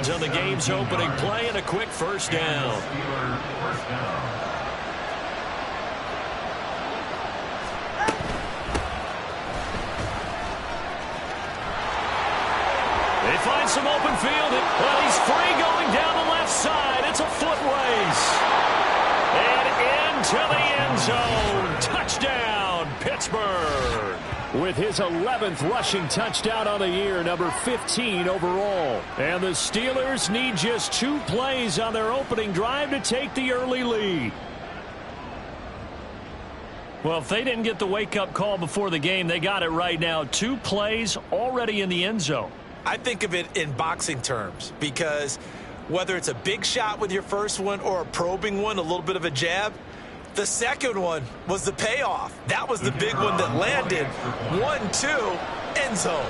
yards on the game's opening play and a quick first down. They find some open field. Well, he's free going down the left side. It's a foot race. And into the end zone. Touchdown, Pittsburgh. With his 11th rushing touchdown on the year, number 15 overall. And the Steelers need just 2 plays on their opening drive to take the early lead. Well, if they didn't get the wake-up call before the game, they got it right now. 2 plays already in the end zone. I think of it in boxing terms because whether it's a big shot with your first one or a probing one, a little bit of a jab, the second one was the payoff. That was the big one that landed. 1-2, end zone.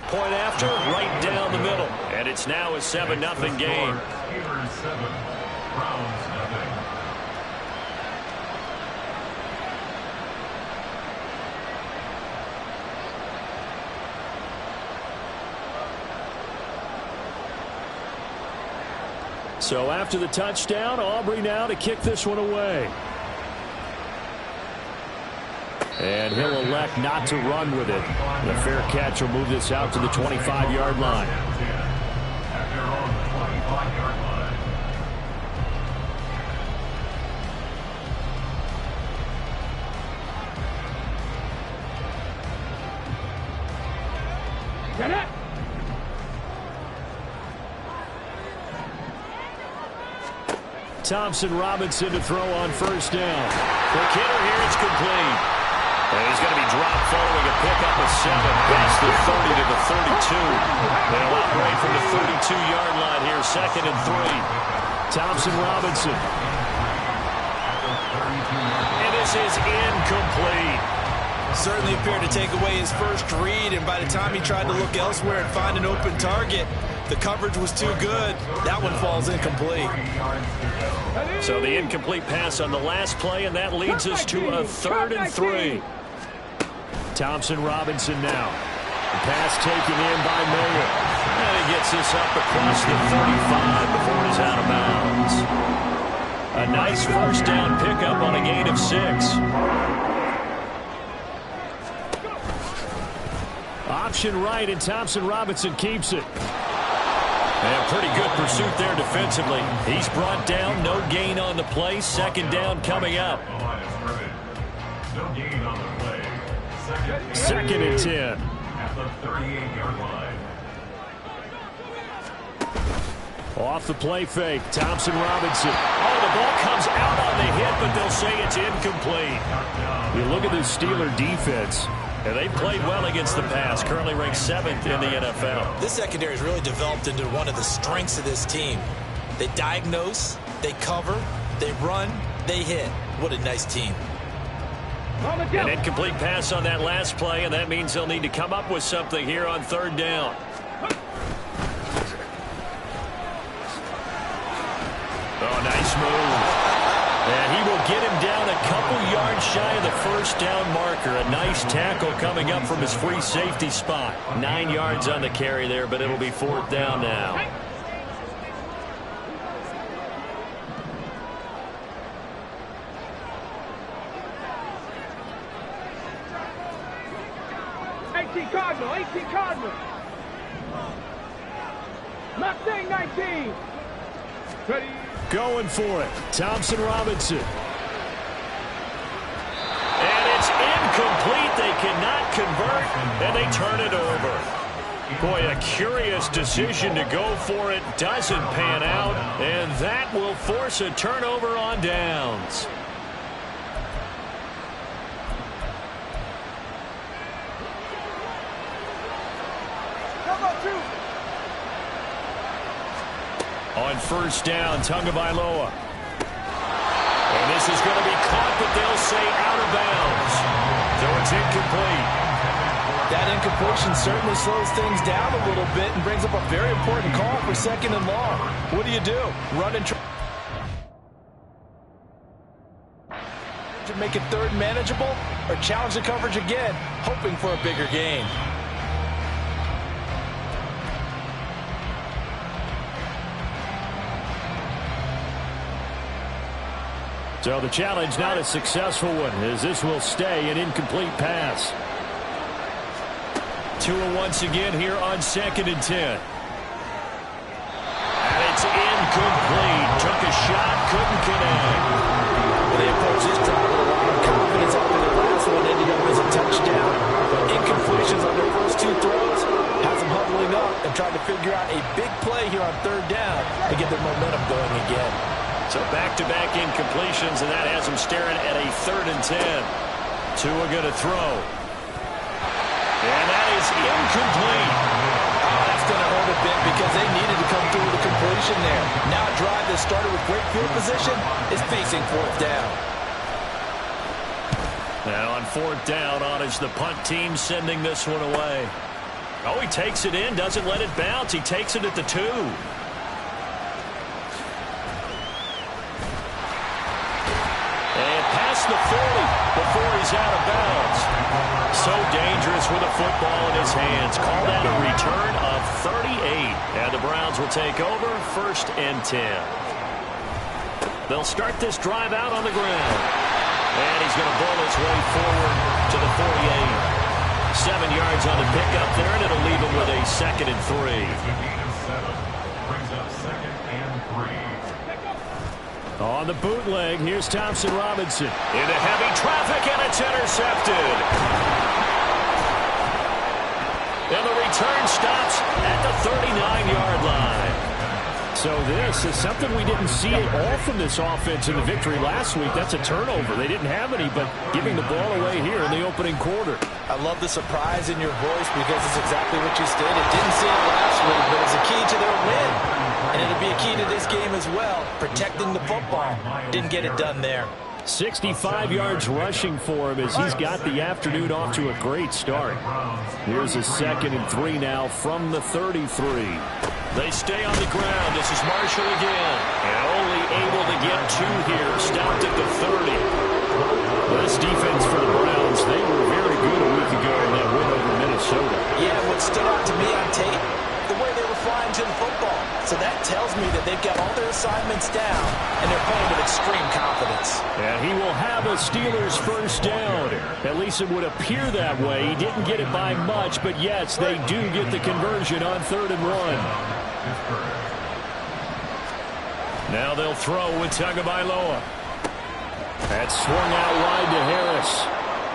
Point after, right down the middle. And it's now a 7-0 game. So after the touchdown, Aubrey now to kick this one away. And he'll elect not to run with it. The fair catch will move this out to the 25-yard line. Get it! Thompson Robinson to throw on first down. Quick hitter here, it's complete. And he's going to be dropped following a pickup of 7 past the 30 to the 32. They'll operate from the 32-yard line here, 2nd and 3. Thompson Robinson. And this is incomplete. Certainly appeared to take away his first read, and by the time he tried to look elsewhere and find an open target, the coverage was too good. That one falls incomplete. So the incomplete pass on the last play, and that leads us to a 3rd and 3. Thompson Robinson now. The pass taken in by Mayer. And he gets this up across the 35 before it is out of bounds. A nice first down pickup on a gain of 6. Option right, and Thompson Robinson keeps it. And pretty good pursuit there defensively. He's brought down, no gain on the play. 2nd down coming up. 2nd and 10. At the 38-yard line. Off the play fake, Thompson Robinson. Oh, the ball comes out on the hit, but they'll say it's incomplete. You look at the Steeler defense. And they've played well against the pass, currently ranked 7th in the NFL. This secondary has really developed into one of the strengths of this team. They diagnose, they cover, they run, they hit. What a nice team. An incomplete pass on that last play, and that means they'll need to come up with something here on 3rd down. Oh, nice move. And he will get him down a couple yards shy of the first down marker. A nice tackle coming up from his free safety spot. 9 yards on the carry there, but it'll be 4th down now. Cardinal, 18 Cardinal. Mustang 19. Ready. Going for it. Thompson Robinson. And it's incomplete. They cannot convert, and they turn it over. Boy, a curious decision to go for it. Doesn't pan out, and that will force a turnover on downs. On first down, Tagovailoa. And this is going to be caught, but they'll say out of bounds. So it's incomplete. That incompletion certainly slows things down a little bit and brings up a very important call for 2nd and long. What do you do? Run and try to make it 3rd manageable, or challenge the coverage again, hoping for a bigger gain? So the challenge, not a successful one, as this will stay an incomplete pass. Tua once again here on 2nd and 10. And it's incomplete. Took a shot, couldn't connect. They approached this drive with a lot of confidence after their last one ended up as a touchdown. But incompletions on their first 2 throws has them huddling up and trying to figure out a big play here on 3rd down to get their momentum going again. So back-to-back incompletions, and that has them staring at a 3rd and 10. Tua going to throw. And that is incomplete. Oh, that's going to hurt a bit because they needed to come through with a completion there. Now a drive that started with great field position is facing 4th down. Now on 4th down, on is the punt team sending this one away. Oh, he takes it in, doesn't let it bounce. He takes it at the 2. And past the 40 before he's out of bounds. So dangerous with a football in his hands. Call that a return of 38. And the Browns will take over 1st and 10. They'll start this drive out on the ground. And he's going to bowl his way forward to the 48. 7 yards on the pickup there, and it'll leave him with a 2nd and 3. Brings up 2nd and 3. On the bootleg, here's Thompson Robinson. Into heavy traffic, and it's intercepted. And the return stops at the 39-yard line. So this is something we didn't see at all from this offense in the victory last week. That's a turnover. They didn't have any, but giving the ball away here in the opening quarter. I love the surprise in your voice because it's exactly what you stated. Didn't see it last week, but it's a key to their win. And it'll be a key to this game as well, protecting the football. Didn't get it done there. 65 yards rushing for him as he's got the afternoon off to a great start. Here's a 2nd and 3 now from the 33. They stay on the ground. This is Marshall again. And only able to get 2 here. Stopped at the 30. This defense for the Browns, they were very good a week ago in that win over Minnesota. Yeah, what stood out to me on tape, the way they were flying to the football. So that tells me that they've got all their assignments down, and they're playing with extreme confidence. And he will have a Steelers 1st down. At least it would appear that way. He didn't get it by much, but yes, they do get the conversion on 3rd and 1. Now they'll throw with Tagovailoa. That's swung out wide to Harris.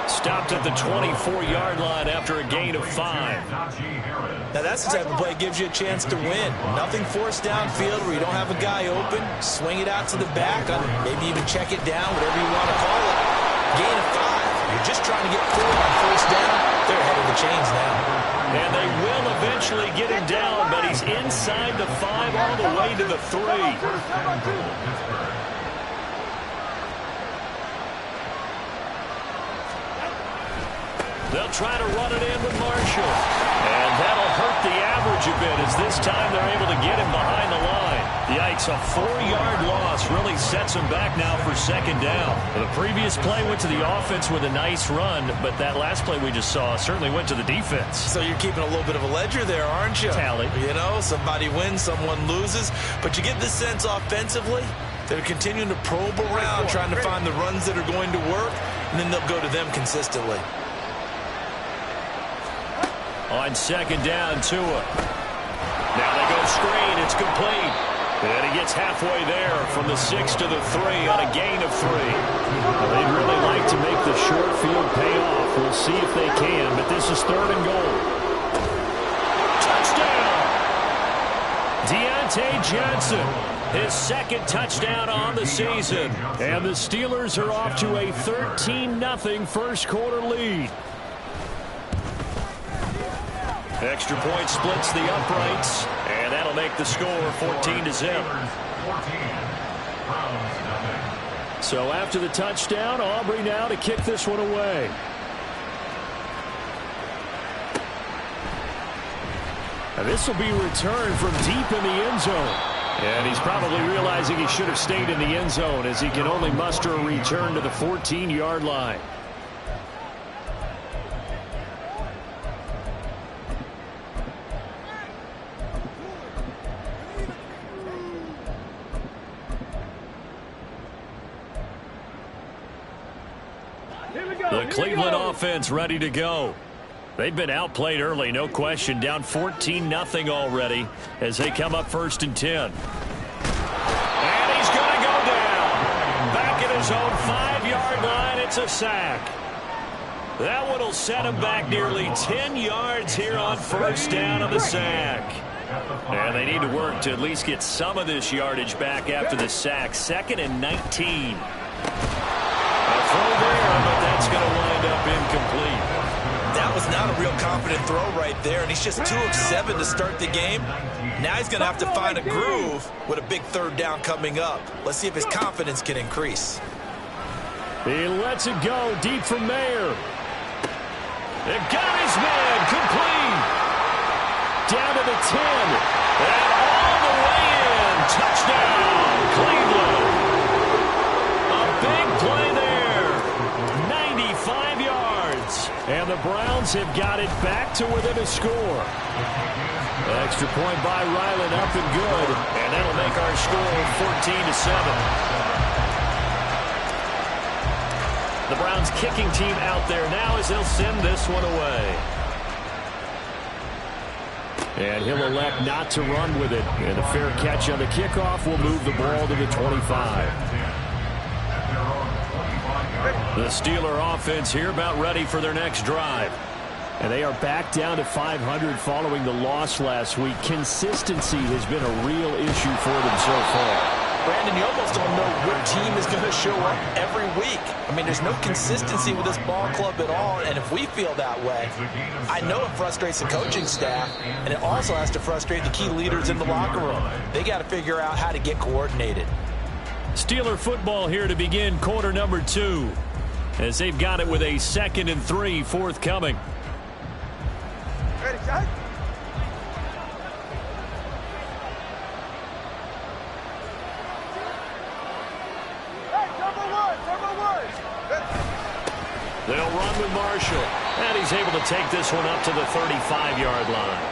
Stopped at the 24-yard line after a gain of 5. Now that's the type of play that gives you a chance to win. Nothing forced downfield where you don't have a guy open. Swing it out to the back, maybe even check it down, whatever you want to call it. Gain of 5. You're just trying to get 4 on 1st down. They're ahead of the chains now. And they will eventually get him down, but he's inside the 5 all the way to the 3. They'll try to run it in with Marshall. And that'll hurt the average a bit as this time they're able to get him behind the line. Yikes, a 4-yard loss really sets him back now for 2nd down. The previous play went to the offense with a nice run, but that last play we just saw certainly went to the defense. So you're keeping a little bit of a ledger there, aren't you? Tally. You know, somebody wins, someone loses. But you get this sense offensively, they're continuing to probe around, trying to find the runs that are going to work, and then they'll go to them consistently. On 2nd down, Tua. Now they go screen. It's complete. And he gets halfway there from the 6 to the 3 on a gain of 3. Well, they'd really like to make the short field pay off. We'll see if they can, but this is 3rd and goal. Touchdown! Deontay Johnson, his 2nd touchdown on the season. And the Steelers are off to a 13-0 first quarter lead. Extra point splits the uprights, and that'll make the score 14-0. So after the touchdown, Aubrey now to kick this one away. And this will be returned from deep in the end zone. And he's probably realizing he should have stayed in the end zone as he can only muster a return to the 14-yard line. The Cleveland offense ready to go. They've been outplayed early, no question. Down 14-0 already as they come up 1st and 10. And he's going to go down. Back at his own 5-yard line, it's a sack. That one will set him back nearly 10 yards here on 1st down on the sack. And they need to work to at least get some of this yardage back after the sack. 2nd and 19. A throw there, but that's going to wind up incomplete. That was not a real confident throw right there, and he's just 2 of 7 to start the game. Now he's going to have to find a groove with a big 3rd down coming up. Let's see if his confidence can increase. He lets it go deep from Mayer. It got his man complete. Down to the 10. And all the way in. Touchdown, Cleveland. A big play there. 95 yards. And the Browns have got it back to within a score. Extra point by Ryland up and good. And that'll make our score 14-7. The Browns kicking team out there now as they'll send this one away. And he'll elect not to run with it. And a fair catch on the kickoff will move the ball to the 25. The Steeler offense here about ready for their next drive. And they are back down to 500 following the loss last week. Consistency has been a real issue for them so far. Brandon, you almost don't know what team is going to show up every week. I mean, there's no consistency with this ball club at all, and if we feel that way, I know it frustrates the coaching staff, and it also has to frustrate the key leaders in the locker room. They got to figure out how to get coordinated. Steeler football here to begin quarter number 2, as they've got it with a 2nd and 3 forthcoming. Ready, shot? They'll run with Marshall, and he's able to take this one up to the 35-yard line.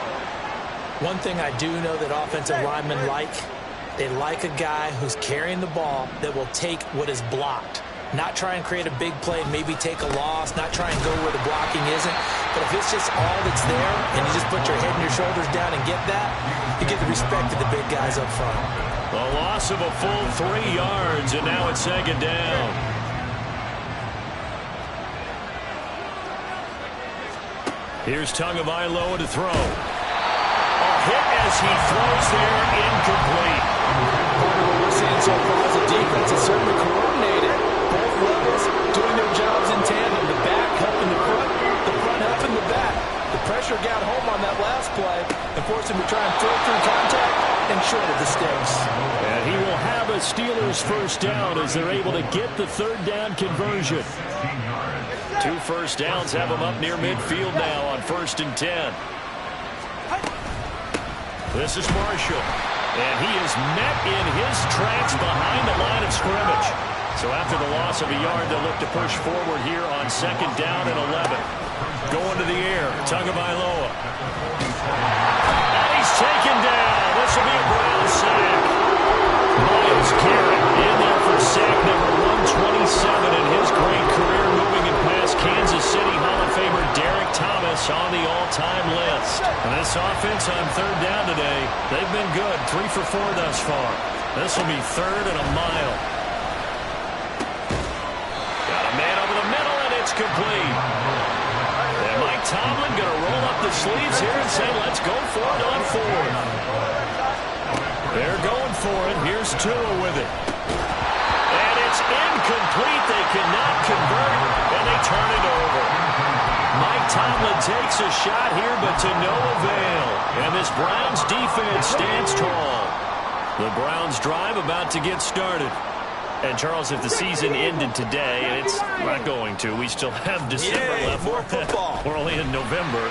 One thing I do know that offensive linemen like, they like a guy who's carrying the ball that will take what is blocked. Not try and create a big play, maybe take a loss, not try and go where the blocking isn't. But if it's just all that's there, and you just put your head and your shoulders down and get that, you get the respect of the big guys up front. A loss of a full 3 yards, and now it's 2nd down. Here's Tagovailoa to throw. A hit as he throws there, incomplete. What we're seeing so far is the defense is certainly coordinated. Both levels doing their jobs in tandem. The back helping the front helping the back. The pressure got home on that last play and forced him to try and throw through contact and shorted the sticks. And he will have a Steelers 1st down as they're able to get the 3rd down conversion. 2 first downs have him up near midfield now on 1st and 10. This is Marshall. And he is met in his tracks behind the line of scrimmage. So after the loss of a yard, they'll look to push forward here on 2nd down and 11. Going to the air, Tagovailoa. And he's taken down. This will be a Brown sack. Myles Garrett in there for sack number 127 in his great career, moving it past Kansas City Hall of Famer Derek Thomas on the all-time list. And this offense on 3rd down today, they've been good. 3 for 4 thus far. This will be 3rd and a mile. Got a man over the middle, and it's complete. And Mike Tomlin going to roll up the sleeves here and say, let's go for it on 4th. They're going for it. Here's Tua with it. And it's incomplete. They cannot convert, and they turn it over. Mike Tomlin takes a shot here, but to no avail. And this Browns defense stands tall. The Browns drive about to get started. And, Charles, if the season ended today, and it's not going to, we still have December left. More football. We're only in November.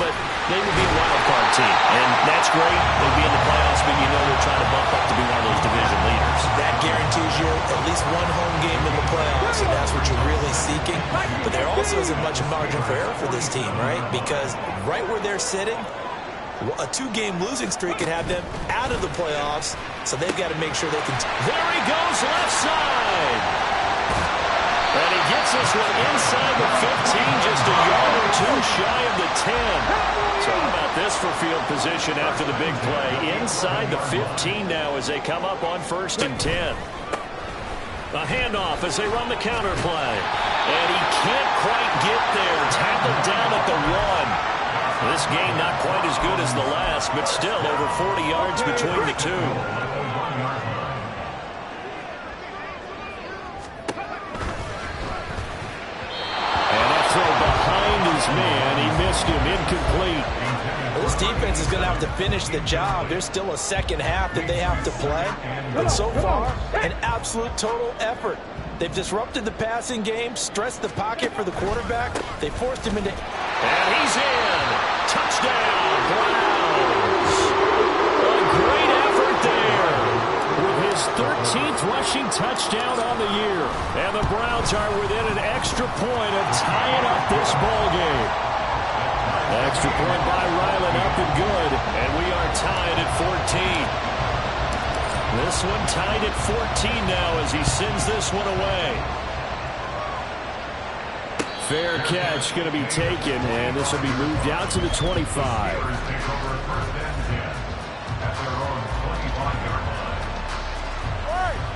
But they would be a wild card team. And that's great. They'll be in the playoffs, but you know they're trying to bump up to be one of those division leaders. That guarantees you at least one home game in the playoffs, and that's what you're really seeking. But there also isn't much margin for error for this team, right? Because right where they're sitting, a 2-game losing streak could have them out of the playoffs, so they've got to make sure they can. There he goes, left side. And he gets this one inside the 15, just a yard or two shy of the 10. So how about this for field position after the big play? Inside the 15 now as they come up on 1st and 10. A handoff as they run the counter play. And he can't quite get there. Tackled down at the 1. This game not quite as good as the last, but still over 40 yards between the two. And that throw behind his man. He missed him. Incomplete. This defense is going to have to finish the job. There's still a second half that they have to play. But so far, an absolute total effort. They've disrupted the passing game, stressed the pocket for the quarterback. They forced him into... And he's in. Touchdown, Browns. A great effort there. With his 13th rushing touchdown on the year. And the Browns are within an extra point of tying up this ball game. Extra point by Ryland, up and good. And we are tied at 14. This one tied at 14 now as he sends this one away. Fair catch going to be taken, and this will be moved out to the 25.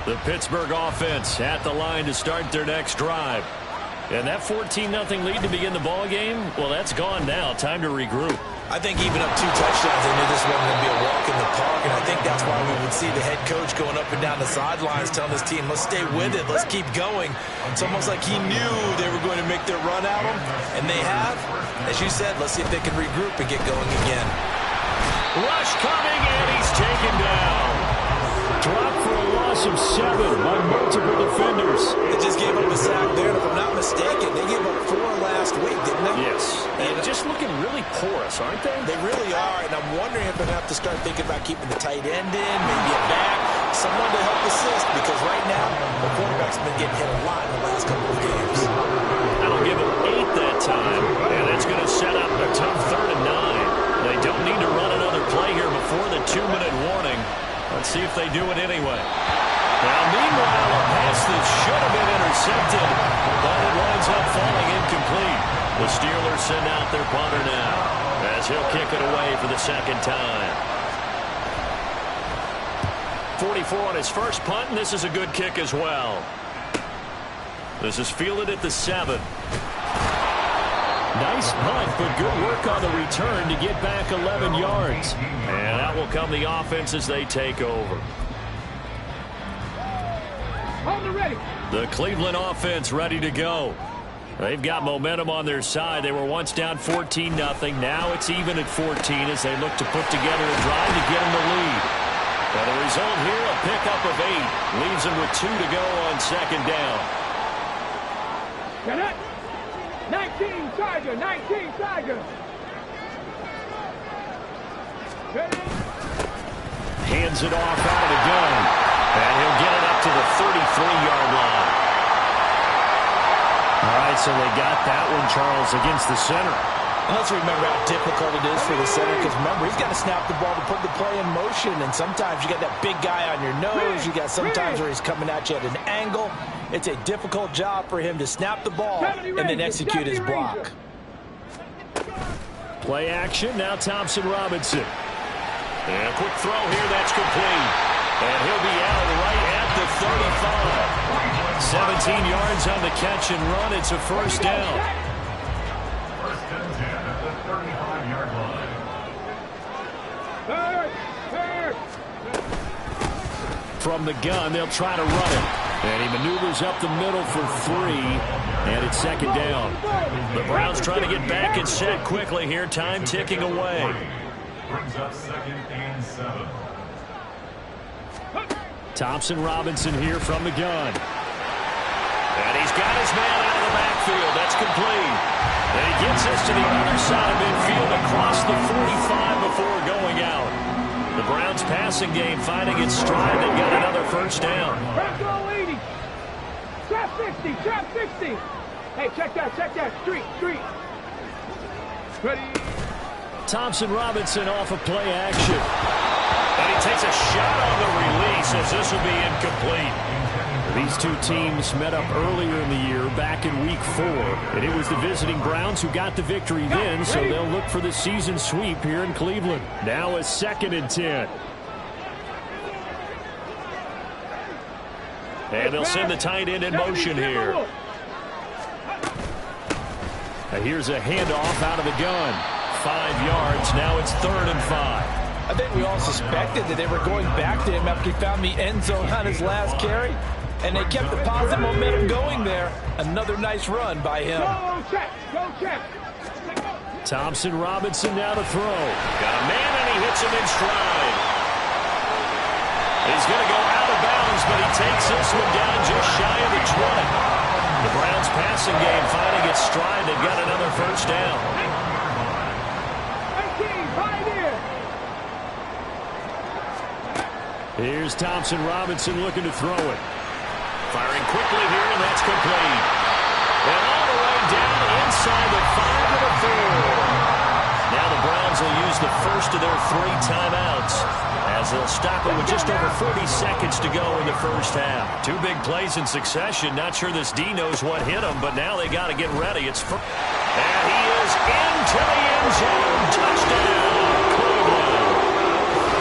The Pittsburgh offense at the line to start their next drive. And that 14-0 lead to begin the ball game, well, that's gone now. Time to regroup. I think even up 2 touchdowns, they knew this wasn't going to be a walk in the park, and I think that's why we would see the head coach going up and down the sidelines telling his team, let's stay with it, let's keep going. It's almost like he knew they were going to make their run at him, and they have. As you said, let's see if they can regroup and get going again. Rush coming, and he's taken down. Dropped for a loss of 7 by multiple defenders. They just gave up a sack there, and if I'm not mistaken, they gave up 4 last week, didn't they? Yes. And just looking really porous, aren't they? They really are, and I'm wondering if they're going to have to start thinking about keeping the tight end in, maybe a back, someone to help assist, because right now, the quarterback's been getting hit a lot in the last couple of games. That'll give him 8 that time, and it's going to set up a tough 3rd and 9. They don't need to run another play here before the 2-minute warning. Let's see if they do it anyway. Now, meanwhile, a pass that should have been intercepted, but it winds up falling incomplete. The Steelers send out their punter now, as he'll kick it away for the 2nd time. 44 on his first punt, and this is a good kick as well. This is fielded at the 7. Nice punt, but good work on the return to get back 11 yards. And that will come the offense as they take over. The Cleveland offense ready to go. They've got momentum on their side. They were once down 14-0. Now it's even at 14 as they look to put together a drive to get them the lead. And the result here, a pickup of 8. Leaves them with 2 to go on 2nd down. 19 Tiger, 19 Tiger. Hands it off out of the gun. And he'll get it up to the 33-yard line. All right, so they got that one, Charles, against the center. And let's remember how difficult it is for the center, because remember, he's got to snap the ball to put the play in motion, and sometimes you got that big guy on your nose. You got sometimes where he's coming at you at an angle. It's a difficult job for him to snap the ball and then execute his block. Play action, now Thompson Robinson. And a quick throw here, that's complete. And he'll be out right at the 35. 17 yards on the catch and run. It's a 1st down. 1st and 10 at the 35-yard line. From the gun, they'll try to run it. And he maneuvers up the middle for 3. And it's 2nd down. The Browns trying to get back and set quickly here. Time ticking away. Brings up 2nd and 7. Thompson Robinson here from the gun. And he's got his man out of the backfield. That's complete. And he gets us to the other side of midfield across the 45 before going out. The Browns passing game finding its stride. They've got another 1st down. Trap all 80. Trap 60. Trap 60. Hey, check that. Street. Ready. Thompson Robinson off of play action. And he takes a shot on the release as this will be incomplete. These two teams met up earlier in the year, back in Week 4. And it was the visiting Browns who got the victory then, so they'll look for the season sweep here in Cleveland. Now a 2nd and 10. And they'll send the tight end in motion here. Now here's a handoff out of the gun. 5 yards. Now it's 3rd and 5. I think we all suspected that they were going back to him after he found the end zone on his last carry. And they kept the positive momentum going there. Another nice run by him. Go check. Go check. Thompson Robinson now to throw. Got a man and he hits him in stride. He's going to go out of bounds, but he takes this one down just shy of the 20. The Browns passing game finding its stride. They've got another first down. 18, right here. Here's Thompson Robinson looking to throw it. Firing quickly here, and that's complete. And all the way down inside the 5 of the 4. Now the Browns will use the first of their 3 timeouts as they'll stop it with just over 40 seconds to go in the first half. 2 big plays in succession. Not sure this D knows what hit him, but now they got to get ready. It's first. And he is into the end zone. Touchdown, Cleveland.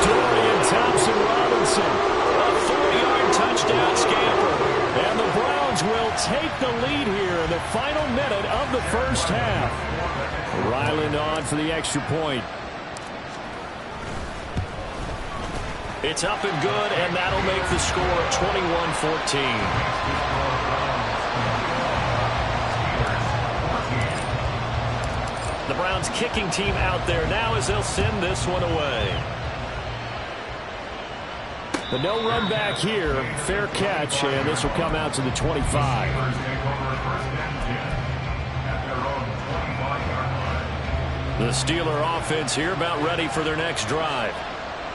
Dorian Thompson-Robinson, a 4-yard touchdown scamper. And the Browns will take the lead here in the final minute of the first half. Ryland on for the extra point. It's up and good, and that'll make the score 21-14. The Browns kicking team out there now as they'll send this one away. The no run back here, fair catch, and this will come out to the 25. The Steeler offense here about ready for their next drive.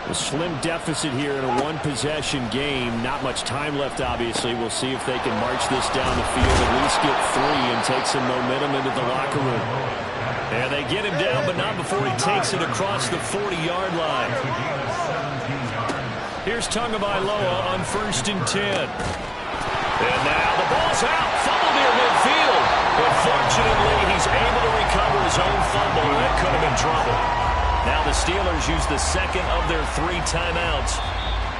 A slim deficit here in a one-possession game. Not much time left, obviously. We'll see if they can march this down the field, at least get 3 and take some momentum into the locker room. And they get him down, but not before he takes it across the 40-yard line. Here's Tagovailoa on 1st and 10. And now the ball's out. Fumble near midfield. But fortunately, he's able to recover his own fumble. That could have been trouble. Now the Steelers use the 2nd of their 3 timeouts,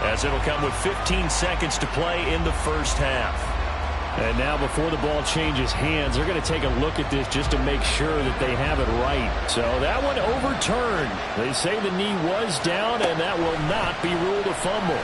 as it'll come with 15 seconds to play in the first half. And now before the ball changes hands, they're going to take a look at this just to make sure that they have it right. So that one overturned. They say the knee was down, and that will not be ruled a fumble.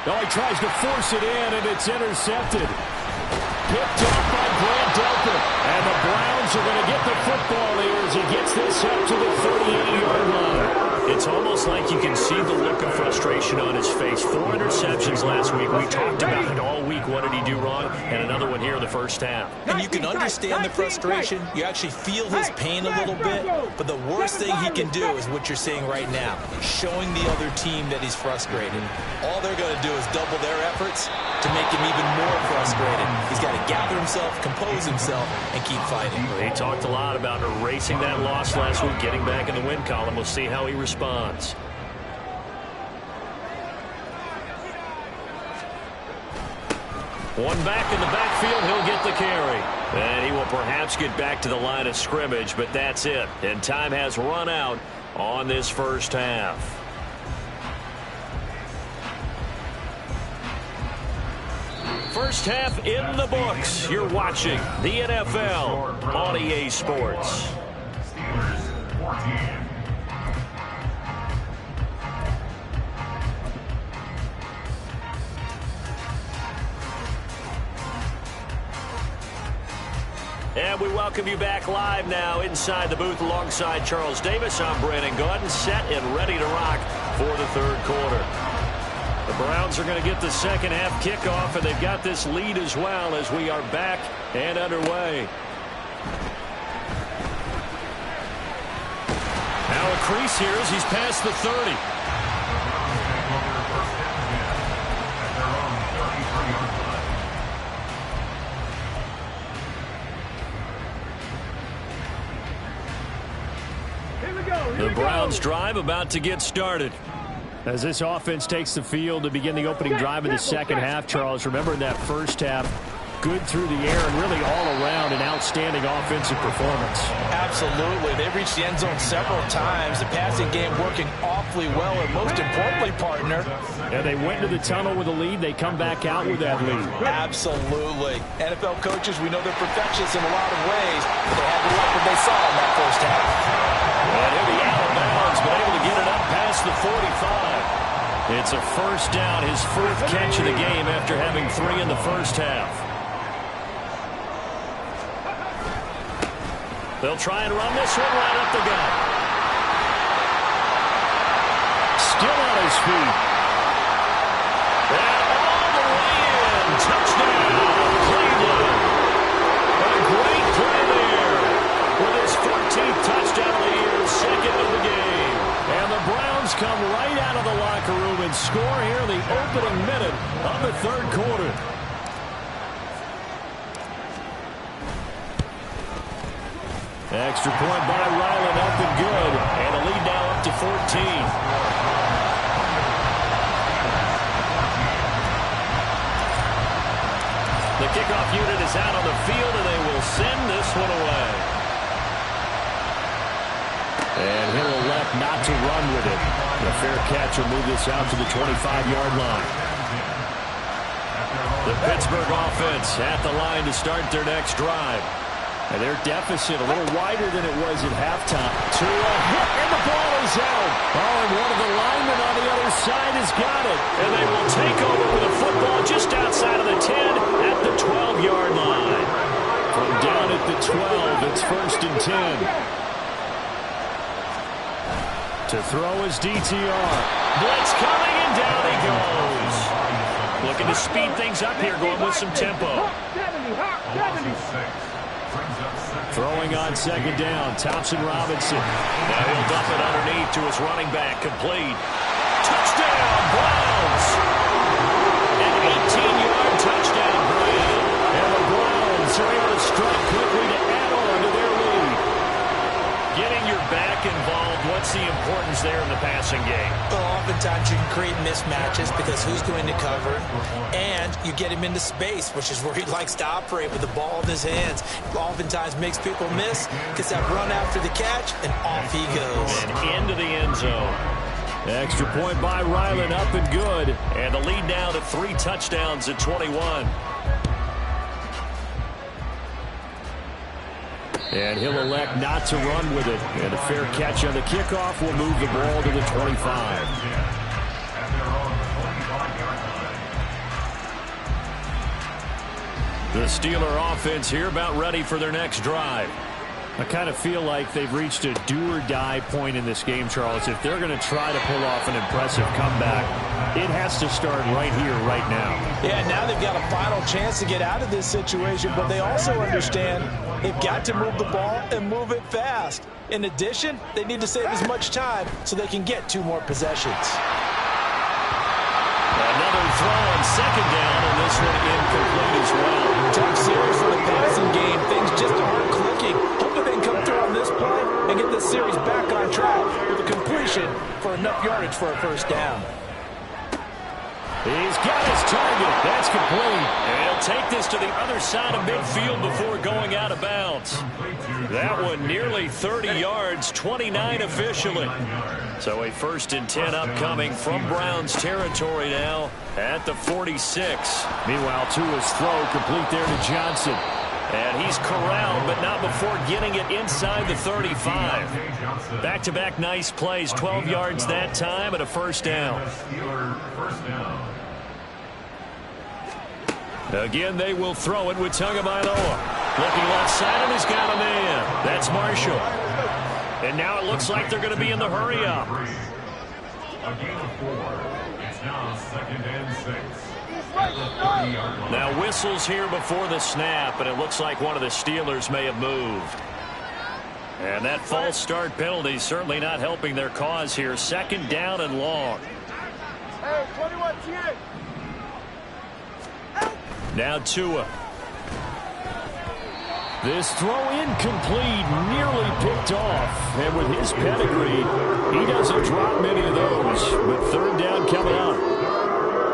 Oh, he tries to force it in, and it's intercepted. Picked up by Grant Delpit. And the Browns are going to get the football here as he gets this up to the 38-yard line. It's almost like you can see the look of frustration on his face. 4 interceptions last week. We talked about it all week. What did he do wrong? And another one here in the first half. And you can understand the frustration. You actually feel his pain a little bit. But the worst thing he can do is what you're seeing right now, showing the other team that he's frustrated. All they're going to do is double their efforts to make him even more frustrated. He's got to gather himself, compose himself, and keep fighting. He talked a lot about erasing that loss last week, getting back in the win column. We'll see how he responds. One back in the backfield, he'll get the carry. And he will perhaps get back to the line of scrimmage, but that's it. And time has run out on this first half. First half in the books. You're watching the NFL on EA Sports. Steelers 14. And we welcome you back live now inside the booth alongside Charles Davis. I'm Brandon Gordon, set and ready to rock for the third quarter. The Browns are going to get the second half kickoff, and they've got this lead as well as we are back and underway. Now a crease here as he's past the 30. The Browns drive about to get started. As this offense takes the field to begin the opening drive of the second half, Charles, remember in that first half, good through the air and really all around an outstanding offensive performance. Absolutely. They reached the end zone several times. The passing game working awfully well, and most importantly, partner. Yeah, they went to the tunnel with a lead. They come back out with that lead. Absolutely. NFL coaches, we know they're perfectionists in a lot of ways, but they had to like what they saw in that first half. And he'll be out of bounds, but able to get it up past the 45. It's a first down, his fourth catch of the game after having 3 in the first half. They'll try and run this one right up the gut. Still on his feet. And all the way in. Touchdown, Cleveland. A great play there. With his 14th touchdown of the year, second of the game. And the Browns come right out of the locker room and score here in the opening minute of the third quarter. Extra point by Ryland, up and good. And a lead now up to 14. The kickoff unit is out on the field, and they will send this one away. And he'll elect not to run with it. The fair catch will move this out to the 25-yard line. The Pittsburgh offense at the line to start their next drive. And their deficit a little wider than it was at halftime. To a hit, and the ball is out. Oh, and one of the linemen on the other side has got it. And they will take over with a football just outside of the 10 at the 12-yard line. From down at the 12, it's first and 10. To throw is DTR. Blitz coming, and down he goes. Looking to speed things up here, going with some tempo. 70. Throwing on second down, Thompson Robinson. Now he'll dump it underneath to his running back, complete. Touchdown, Browns! An 18-yard touchdown, Brown. And the Browns are able to strike quickly to add on to their lead. Getting your back involved, what's the importance there in the passing game? Well, oftentimes you can create mismatches because who's going to cover, and you get him into space, which is where he likes to operate with the ball in his hands. Oftentimes makes people miss, gets that run after the catch, and off he goes. And into the end zone. Extra point by Ryland, up and good. And the lead now to 3 touchdowns at 21. And he'll elect not to run with it. And a fair catch on the kickoff will move the ball to the 25. The Steeler offense here about ready for their next drive. I kind of feel like they've reached a do-or-die point in this game, Charles. If they're going to try to pull off an impressive comeback, it has to start right here, right now. Yeah, now they've got a final chance to get out of this situation, but they also understand they've got to move the ball and move it fast. In addition, they need to save as much time so they can get 2 more possessions. Another throw on second down, and this one incomplete as well. Tough series for the passing game. Things just aren't clicking. Hopefully they can come through on this play and get this series back on track with a completion for enough yardage for a first down. He's got his target. That's complete. And he'll take this to the other side of midfield before going out of bounds. That one nearly 30 yards, 29 officially. So a first and 10 upcoming from Browns territory now at the 46. Meanwhile, Tua's throw complete there to Johnson. And he's corralled, but not before getting it inside the 35. Back-to-back nice plays, 12 yards that time and a first down. Again, they will throw it with Tagovailoa. Looking left side, and he's got a man. That's Marshall. And now it looks like they're going to be in the hurry-up. A gain of 4. It's now second and 6. Now whistles here before the snap, and it looks like one of the Steelers may have moved. And that false start penalty certainly not helping their cause here. Second down and long. Hey, 21, cheer. Now Tua. This throw incomplete, nearly picked off. And with his pedigree, he doesn't drop many of those. But third down coming up.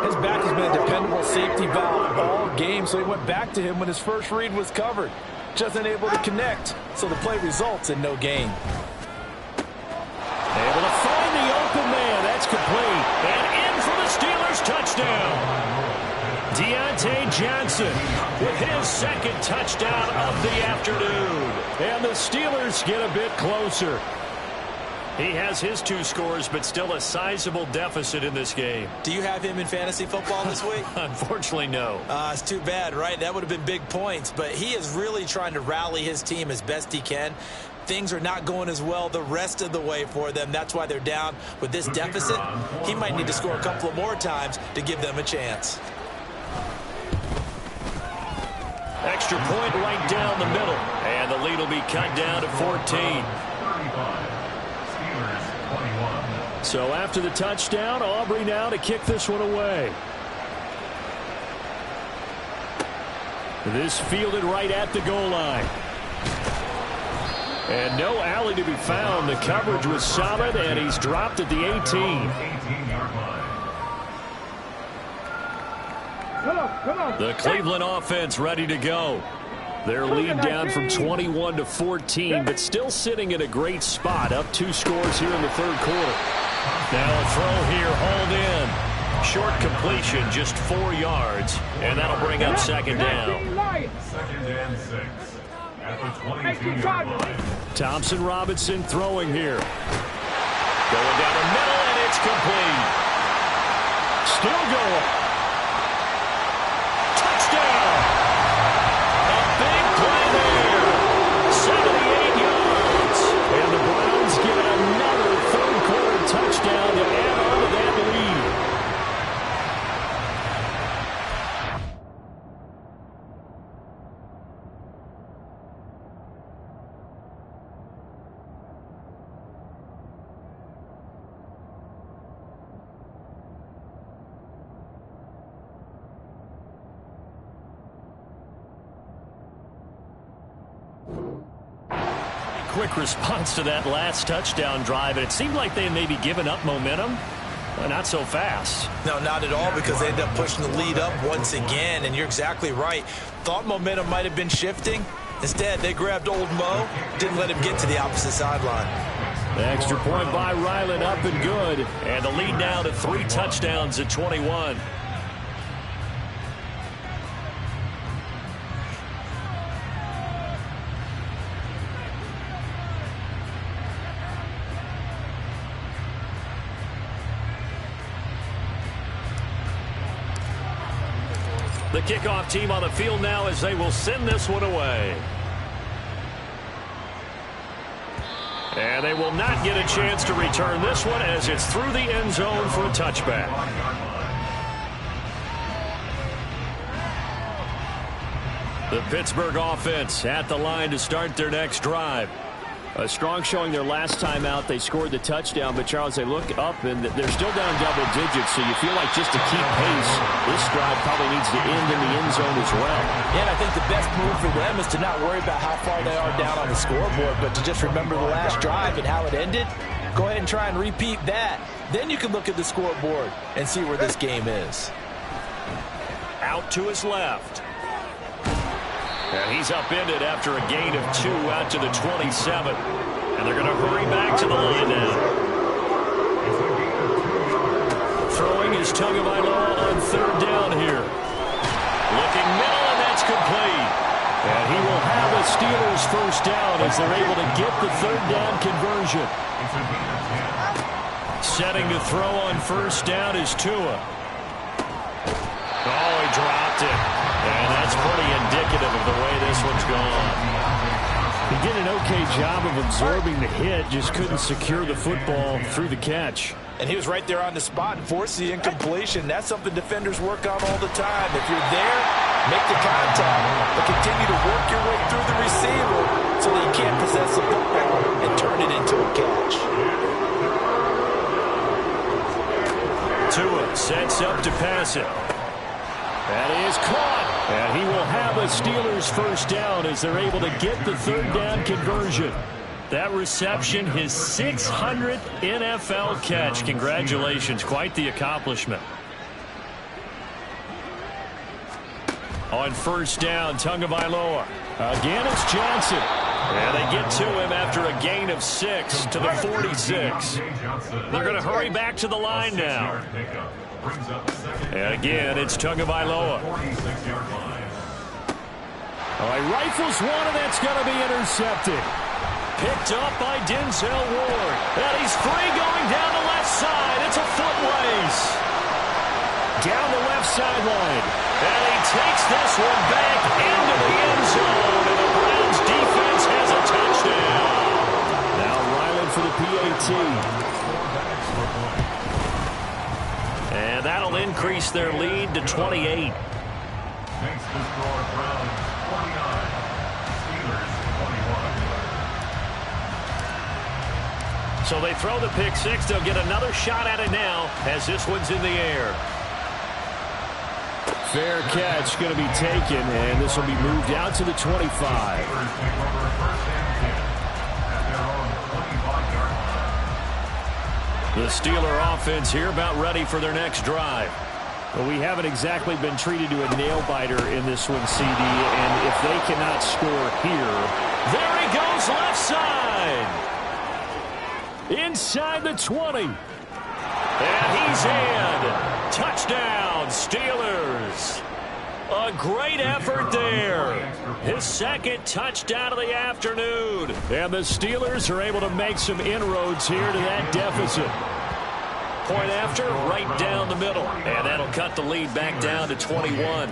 His back has been a dependable safety valve all game, so he went back to him when his first read was covered. Just unable to connect, so the play results in no gain. Able to find the open man. That's complete. And in for the Steelers touchdown. Deontay Johnson with his second touchdown of the afternoon. And the Steelers get a bit closer. He has his 2 scores, but still a sizable deficit in this game. Do you have him in fantasy football this week? Unfortunately, no. It's too bad, right? That would have been big points. But he is really trying to rally his team as best he can. Things are not going as well the rest of the way for them. That's why they're down with this deficit. He might need to score a couple of more times to give them a chance. Extra point right down the middle. And the lead will be cut down to 14. So after the touchdown, Aubrey now to kick this one away. This fielded right at the goal line. And no alley to be found. The coverage was solid, and he's dropped at the 18. Come on. The Cleveland offense ready to go. Their lead down from 21 to 14, but still sitting in a great spot, up 2 scores here in the third quarter. Now a throw here, hauled in. Short completion, just 4 yards, and that'll bring up second down. Second and 6 at the 22-yard line. Thompson Robinson throwing here. Going down the middle, and it's complete. Still going. Touchdown! A big play there. 78 yards. And the Browns get another third quarter touchdown to add on to that lead. Quick response to that last touchdown drive, and it seemed like they had maybe given up momentum. Well, not so fast. No, not at all, because they ended up pushing the lead up once again, and you're exactly right. Thought momentum might have been shifting. Instead, they grabbed old Mo, didn't let him get to the opposite sideline. The extra point by Ryland up and good, and the lead now to 3 touchdowns at 21. The kickoff team on the field now as they will send this one away. And they will not get a chance to return this one as it's through the end zone for a touchback. The Pittsburgh offense at the line to start their next drive. A strong showing their last time out. They scored the touchdown, but Charles, they look up and they're still down double digits, so you feel like just to keep pace, this drive probably needs to end in the end zone as well. Yeah, and I think the best move for them is to not worry about how far they are down on the scoreboard, but to just remember the last drive and how it ended. Go ahead and try and repeat that. Then you can look at the scoreboard and see where this game is. Out to his left. And he's upended after a gain of 2 out to the 27. And they're going to hurry back to the line now. Throwing is Tagovailoa on third down here. Looking middle, and that's complete. And he will have a Steelers first down as they're able to get the third down conversion. Setting to throw on first down is Tua. Oh, he dropped it. And that's pretty indicative of the way this one's gone. He did an okay job of absorbing the hit, just couldn't secure the football through the catch. And he was right there on the spot and forced the incompletion. That's something defenders work on all the time. If you're there, make the contact, but continue to work your way through the receiver so that you can't possess the football and turn it into a catch. Tua sets up to pass it. That is caught. And he will have a Steelers first down as they're able to get the third down conversion. That reception, his 600th NFL catch. Congratulations. Quite the accomplishment. On first down, Tagovailoa. Again, it's Johnson. And they get to him after a gain of 6 to the 46. They're going to hurry back to the line now. And again, it's Tagovailoa. He rifles one, and that's going to be intercepted. Picked up by Denzel Ward. And he's free going down the left side. It's a foot race. Down the left sideline. And he takes this one back into the end zone. And the Browns defense has a touchdown. Now Ryland for the PAT. And that'll increase their lead to 28. Makes the score Browns 49, Steelers 21. So they throw the pick six. They'll get another shot at it now as this one's in the air. Fair catch going to be taken, and this will be moved out to the 25. The Steeler offense here about ready for their next drive. Well, we haven't exactly been treated to a nail-biter in this one, CD, and if they cannot score here. There he goes left side. Inside the 20. And he's in. Touchdown, Steelers. A great effort there. His second touchdown of the afternoon. And the Steelers are able to make some inroads here to that deficit. Point after, right down the middle. And that'll cut the lead back down to 21.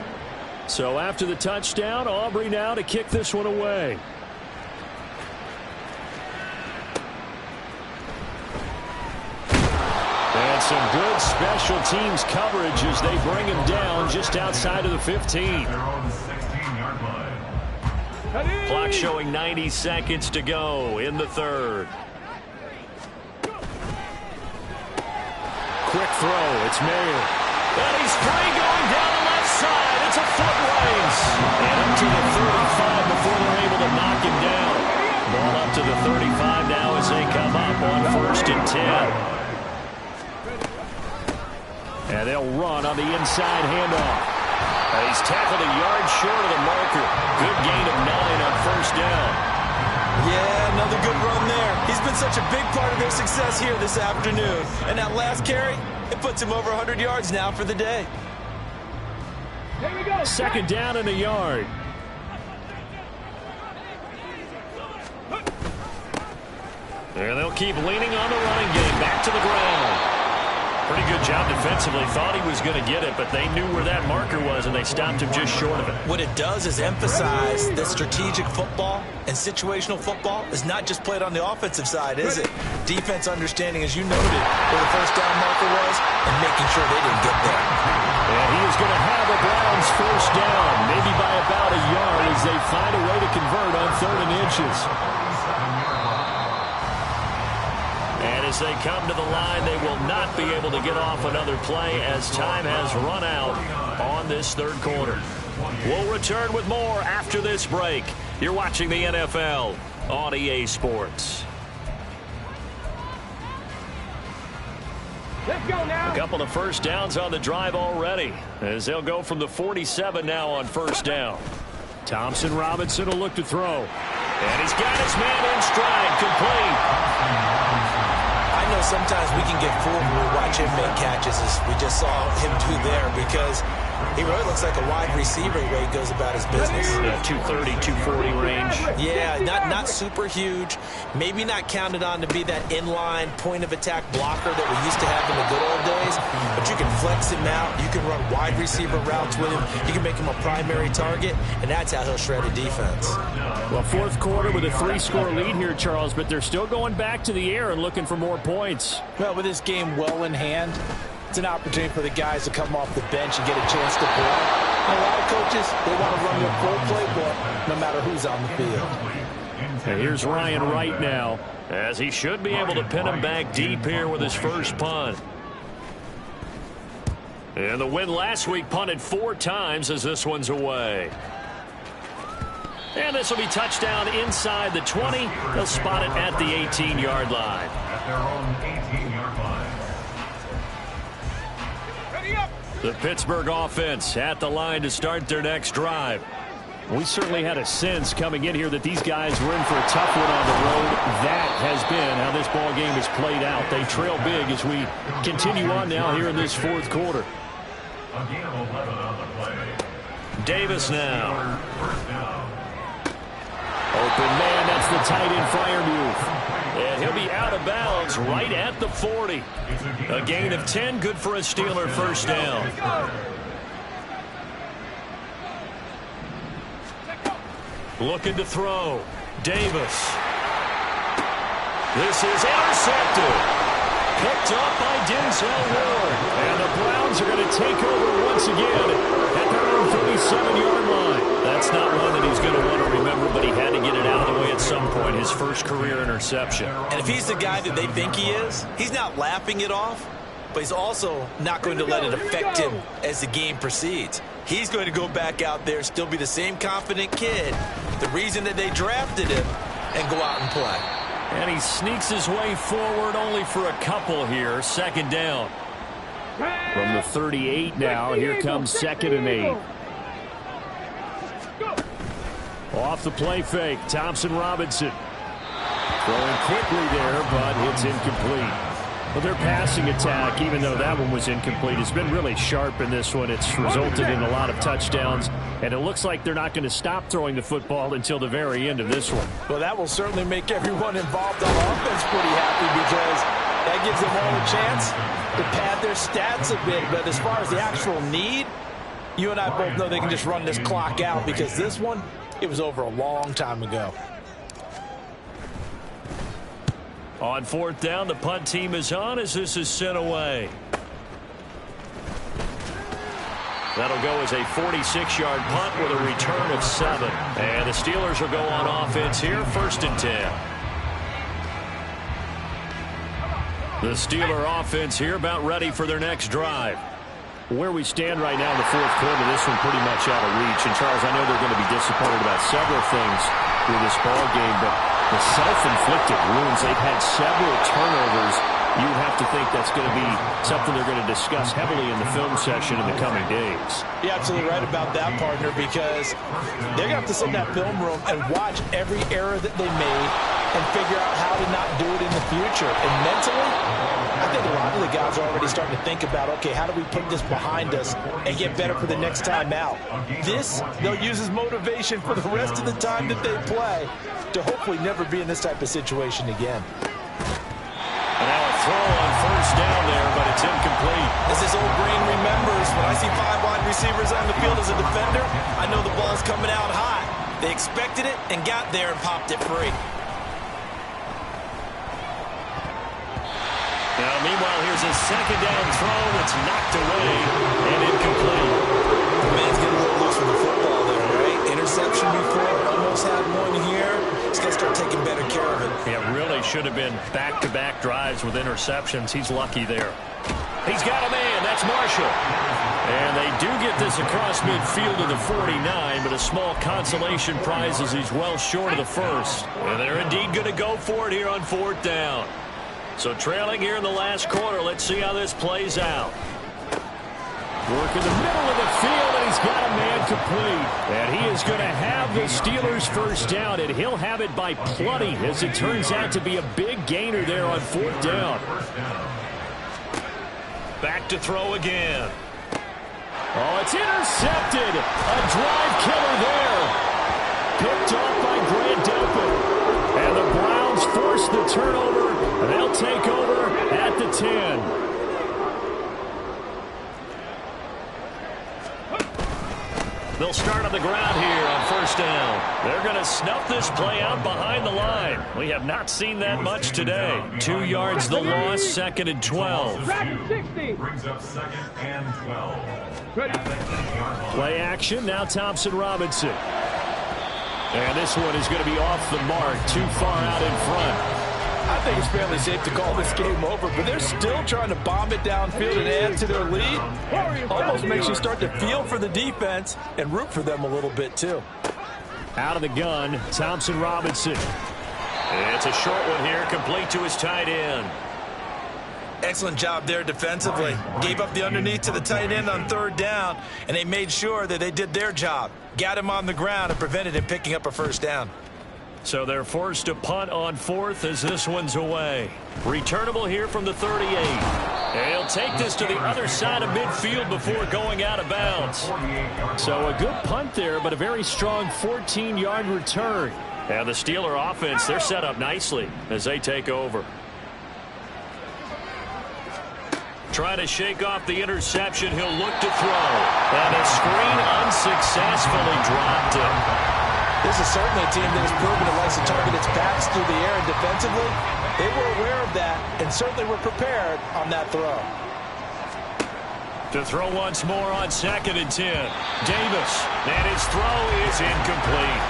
So after the touchdown, Aubrey now to kick this one away. And some good special teams coverage as they bring him down just outside of the 15. Clock showing 90 seconds to go in the third. Quick throw. It's Mayer. And he's free going down the left side. It's a foot race. And up to the 35 before they're able to knock him down. Ball up to the 35 now as they come up on 1st and 10. And they'll run on the inside handoff. And he's tackled a yard short of the marker. Good gain of 9 on first down. Yeah, another good run there. He's been such a big part of their success here this afternoon. And that last carry, it puts him over 100 yards now for the day. Here we go. Second down and a yard. And they'll keep leaning on the running game. Back to the ground. Pretty good job defensively. Thought he was going to get it, but they knew where that marker was, and they stopped him just short of it. What it does is emphasize that strategic football and situational football is not just played on the offensive side, is it? Defense understanding, as you noted, where the first down marker was and making sure they didn't get there. And he is going to have a Browns first down, maybe by about a yard as they find a way to convert on 3rd and inches. And as they come to the line, they will not be able to get off another play as time has run out on this third quarter. We'll return with more after this break. You're watching the NFL on EA Sports. Let's go now. A couple of first downs on the drive already as they'll go from the 47 now on first down. Thompson Robinson will look to throw. And he's got his man in stride, complete. I know sometimes we can get fooled when we watch him make catches, as we just saw him do there, because he really looks like a wide receiver the way he goes about his business. Yeah, 230, 240 range. Yeah, not super huge. Maybe not counted on to be that inline point-of-attack blocker that we used to have in the good old days, but you can flex him out. You can run wide receiver routes with him. You can make him a primary target, and that's how he'll shred a defense. Well, fourth quarter with a 3-score lead here, Charles, but they're still going back to the air and looking for more points. Well, with this game well in hand, it's an opportunity for the guys to come off the bench and get a chance to play. And a lot of coaches, they want to run their full playbook no matter who's on the field. And here's Ryan Wright now, as he should be able to pin him back deep here with his first punt. And the win last week punted 4 times as this one's away. And this will be touchdown inside the 20. They'll spot it at the 18-yard line. At their own 18-yard line. Ready up. The Pittsburgh offense at the line to start their next drive. We certainly had a sense coming in here that these guys were in for a tough one on the road. That has been how this ball game has played out. They trail big as we continue on now here in this fourth quarter. A gain of 11 on the play. Davis now. First down. Open man, that's the tight end Freiermuth. And he'll be out of bounds right at the 40. A gain of 10, good for a Steeler first down. Looking to throw. Davis. This is intercepted. Picked up by Denzel Ward. And the Browns are going to take over once again at their own 37-yard line. That's not one that he's going to want to remember, but he had to get it out of the way at some point. His first career interception. And if he's the guy that they think he is, he's not laughing it off, but he's also not going to let it affect him as the game proceeds. He's going to go back out there, still be the same confident kid, the reason that they drafted him, and go out and play. And he sneaks his way forward only for a couple here. Second down. From the 38 now, here comes 2nd and 8. Off the play fake, Thompson Robinson. Throwing quickly there, but it's incomplete. Well, their passing attack, even though that one was incomplete, has been really sharp in this one. It's resulted in a lot of touchdowns, and it looks like they're not going to stop throwing the football until the very end of this one. Well, that will certainly make everyone involved on offense pretty happy because that gives them all a chance to pad their stats a bit. But as far as the actual need, you and I both know they can just run this clock out because this one, it was over a long time ago. On 4th down, the punt team is on as this is sent away. That'll go as a 46-yard punt with a return of 7. And the Steelers will go on offense here, 1st and 10. The Steeler offense here about ready for their next drive. Where we stand right now in the fourth quarter, this one pretty much out of reach. And, Charles, I know they're going to be disappointed about several things with this ball game, but the self-inflicted wounds, they've had several turnovers. You have to think that's going to be something they're going to discuss heavily in the film session in the coming days. You're absolutely right about that, partner, because they're going to have to sit in that film room and watch every error that they made and figure out how to not do it in the future. And mentally, I think a lot of the guys are already starting to think about, okay, how do we put this behind us and get better for the next time out? This, they'll use as motivation for the rest of the time that they play to hopefully never be in this type of situation again. And now a throw on 1st down there, but it's incomplete. As this old brain remembers, when I see 5 wide receivers on the field as a defender, I know the ball's coming out high. They expected it and got there and popped it free. Now, meanwhile, here's a 2nd down throw that's knocked away and incomplete. The man's getting a little loose with the football there, right? Interception before, almost had one here. He's got to start taking better care of it. Yeah, really should have been back-to-back drives with interceptions. He's lucky there. He's got a man. That's Marshall. And they do get this across midfield to the 49, but a small consolation prize as he's well short of the first. And they're indeed going to go for it here on 4th down. So trailing here in the last quarter. Let's see how this plays out. Work in the middle of the field, and he's got a man complete. And he is going to have the Steelers first down, and he'll have it by plenty, as it turns out to be a big gainer there on 4th down. Back to throw again. Oh, it's intercepted. A drive killer there. Picked off by Grant Delpit. And the Browns force the turnover, and they'll take over at the 10. They'll start on the ground here on 1st down. They're going to snuff this play out behind the line. We have not seen that much today. 2 yards the loss, 2nd and 12. Brings up 2nd and 12. Play action, now Thompson Robinson. And this one is going to be off the mark, too far out in front. I think it's fairly safe to call this game over, but they're still trying to bomb it downfield and add to their lead. Almost makes you start to feel for the defense and root for them a little bit, too. Out of the gun, Thompson Robinson. It's a short one here, complete to his tight end. Excellent job there defensively. Gave up the underneath to the tight end on third down, and they made sure that they did their job. Got him on the ground and prevented him picking up a first down. So they're forced to punt on fourth as this one's away. Returnable here from the 38. And he'll take this to the other side of midfield before going out of bounds. So a good punt there, but a very strong 14-yard return. And the Steeler offense, they're set up nicely as they take over. Trying to shake off the interception. He'll look to throw. And a screen unsuccessfully dropped it. This is certainly a team that has proven it likes to target its backs through the air, and defensively, they were aware of that and certainly were prepared on that throw. To throw once more on 2nd and 10. Davis, and his throw is incomplete.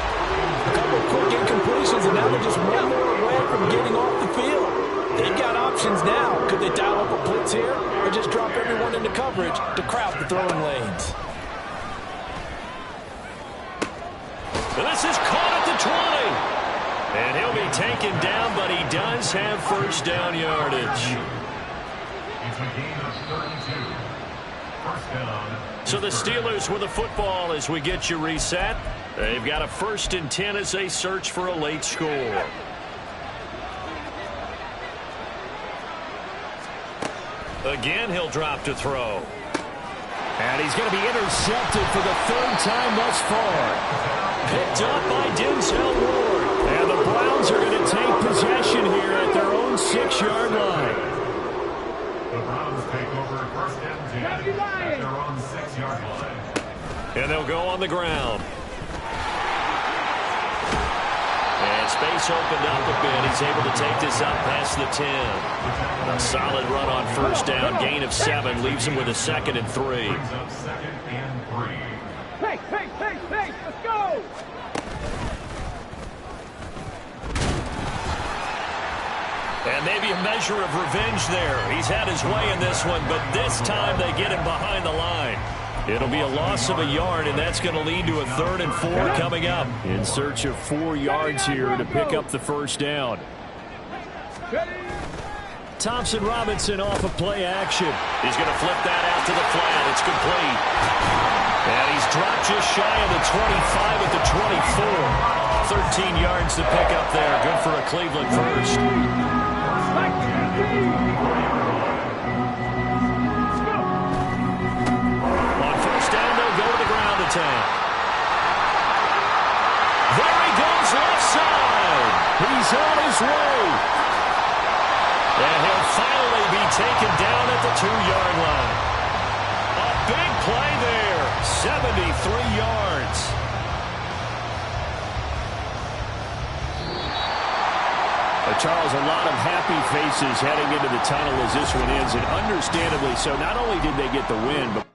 A couple of quick incompletions, and now they're just one more away from getting off the field. They've got options now. Could they dial up a blitz here or just drop everyone into coverage to crowd the throwing lanes? This is caught at the 20. And he'll be taken down, but he does have first down yardage. It's a gain of 32. First down. So the Steelers with the football as we get you reset. They've got a 1st and 10 as they search for a late score. Again, he'll drop to throw. And he's going to be intercepted for the 3rd time thus far. Picked up by Denzel Ward. And the Browns are going to take possession here at their own 6-yard line. The Browns take over 1st and 10 at their own 6-yard line. And they'll go on the ground. And space opened up a bit. He's able to take this up past the 10. A solid run on first down. Gain of 7. Leaves him with a 2nd and 3. Brings up 2nd and 3. Hey, let's go! And maybe a measure of revenge there. He's had his way in this one, but this time they get him behind the line. It'll be a loss of a yard, and that's going to lead to a 3rd and 4 coming up. In search of 4 yards here to pick up the first down. Thompson Robinson off of play action. He's going to flip that out to the flat. It's complete. And he's dropped just shy of the 25 at the 24. 13 yards to pick up there. Good for a Cleveland first. On first down, they'll go to the ground attack. There he goes left side. He's on his way. And he'll finally be taken down at the 2-yard line. A big play there. 73 yards. Charles, a lot of happy faces heading into the tunnel as this one ends, and understandably so. Not only did they get the win, but